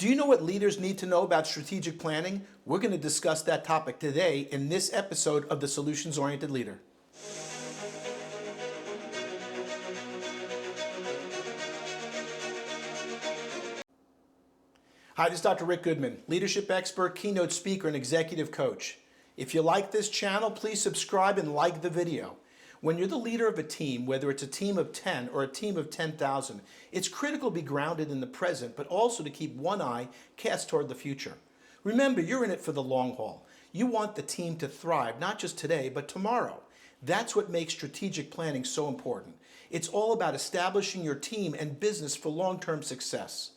Do you know what leaders need to know about strategic planning? We're going to discuss that topic today in this episode of The Solutions-Oriented Leader. Hi, this is Dr. Rick Goodman, leadership expert, keynote speaker, and executive coach. If you like this channel, please subscribe and like the video. When you're the leader of a team, whether it's a team of 10 or a team of 10,000, it's critical to be grounded in the present, but also to keep one eye cast toward the future. Remember, you're in it for the long haul. You want the team to thrive, not just today, but tomorrow. That's what makes strategic planning so important. It's all about establishing your team and business for long-term success.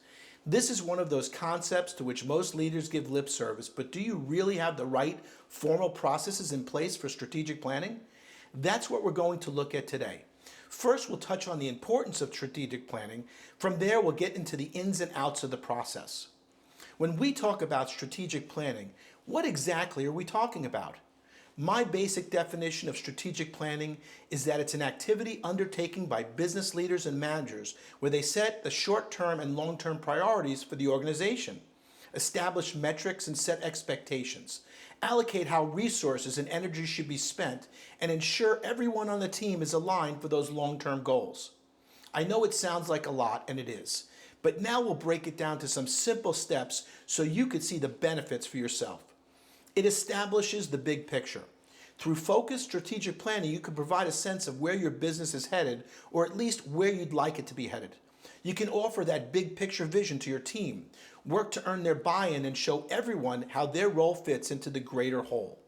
This is one of those concepts to which most leaders give lip service, but do you really have the right formal processes in place for strategic planning? That's what we're going to look at today. First, we'll touch on the importance of strategic planning. From there, we'll get into the ins and outs of the process. When we talk about strategic planning, what exactly are we talking about? My basic definition of strategic planning is that it's an activity undertaken by business leaders and managers where they set the short-term and long-term priorities for the organization, establish metrics and set expectations, allocate how resources and energy should be spent, and ensure everyone on the team is aligned for those long-term goals. I know it sounds like a lot, and it is, but now we'll break it down to some simple steps so you could see the benefits for yourself. It establishes the big picture. Through focused strategic planning, you can provide a sense of where your business is headed, or at least where you'd like it to be headed. You can offer that big picture vision to your team, work to earn their buy-in, and show everyone how their role fits into the greater whole.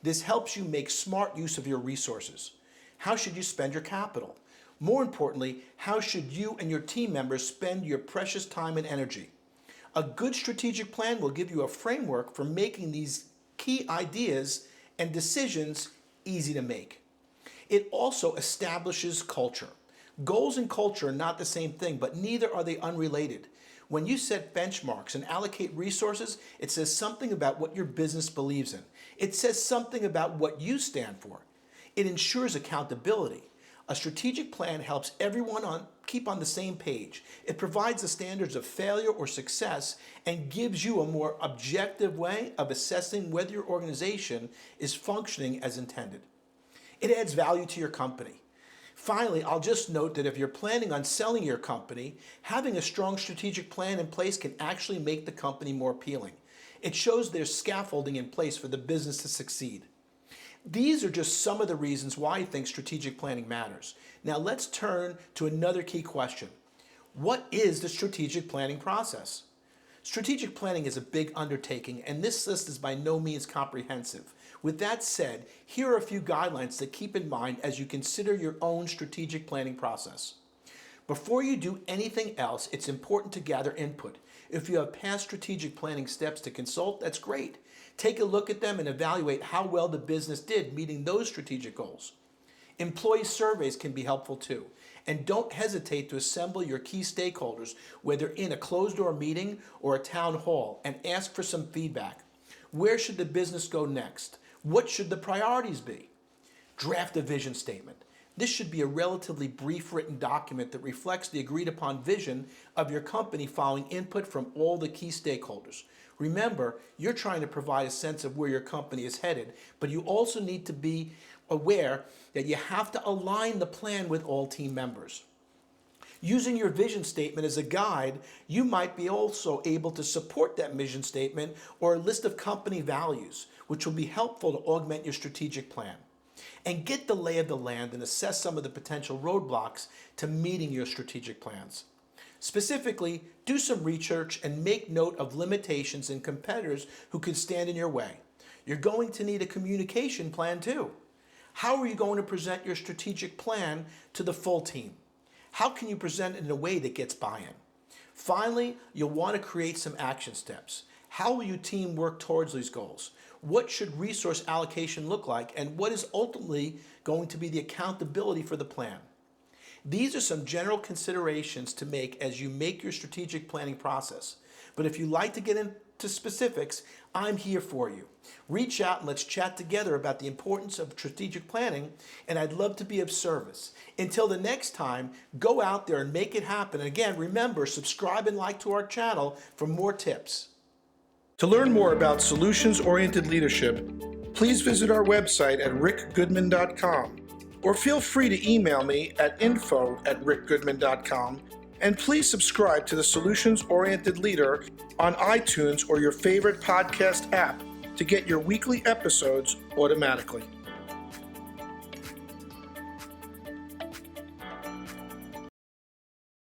This helps you make smart use of your resources. How should you spend your capital? More importantly, how should you and your team members spend your precious time and energy? A good strategic plan will give you a framework for making these key ideas and decisions easy to make. It also establishes culture. Goals and culture are not the same thing, but neither are they unrelated. When you set benchmarks and allocate resources, it says something about what your business believes in. It says something about what you stand for. It ensures accountability. A strategic plan helps everyone keep on the same page. It provides the standards of failure or success and gives you a more objective way of assessing whether your organization is functioning as intended. It adds value to your company. Finally, I'll just note that if you're planning on selling your company, having a strong strategic plan in place can actually make the company more appealing. It shows there's scaffolding in place for the business to succeed. These are just some of the reasons why I think strategic planning matters. Now let's turn to another key question. What is the strategic planning process? Strategic planning is a big undertaking, and this list is by no means comprehensive. With that said, here are a few guidelines to keep in mind as you consider your own strategic planning process. Before you do anything else, it's important to gather input. If you have past strategic planning steps to consult, that's great. Take a look at them and evaluate how well the business did meeting those strategic goals. Employee surveys can be helpful too. And don't hesitate to assemble your key stakeholders, whether in a closed-door meeting or a town hall, and ask for some feedback. Where should the business go next? What should the priorities be? Draft a vision statement. This should be a relatively brief written document that reflects the agreed-upon vision of your company following input from all the key stakeholders. Remember, you're trying to provide a sense of where your company is headed, but you also need to be aware that you have to align the plan with all team members. Using your vision statement as a guide, you might be also able to support that vision statement or a list of company values, which will be helpful to augment your strategic plan. And get the lay of the land and assess some of the potential roadblocks to meeting your strategic plans. Specifically, do some research and make note of limitations and competitors who could stand in your way. You're going to need a communication plan too. How are you going to present your strategic plan to the full team? How can you present it in a way that gets buy-in? Finally, you'll want to create some action steps. How will your team work towards these goals? What should resource allocation look like, and what is ultimately going to be the accountability for the plan? These are some general considerations to make as you make your strategic planning process. But if you'd like to get into specifics, I'm here for you. Reach out and let's chat together about the importance of strategic planning, and I'd love to be of service. Until the next time, go out there and make it happen. And again, remember, subscribe and like to our channel for more tips. To learn more about solutions-oriented leadership, please visit our website at rickgoodman.com, or feel free to email me at info@rickgoodman.com, and please subscribe to the Solutions-Oriented Leader on iTunes or your favorite podcast app to get your weekly episodes automatically.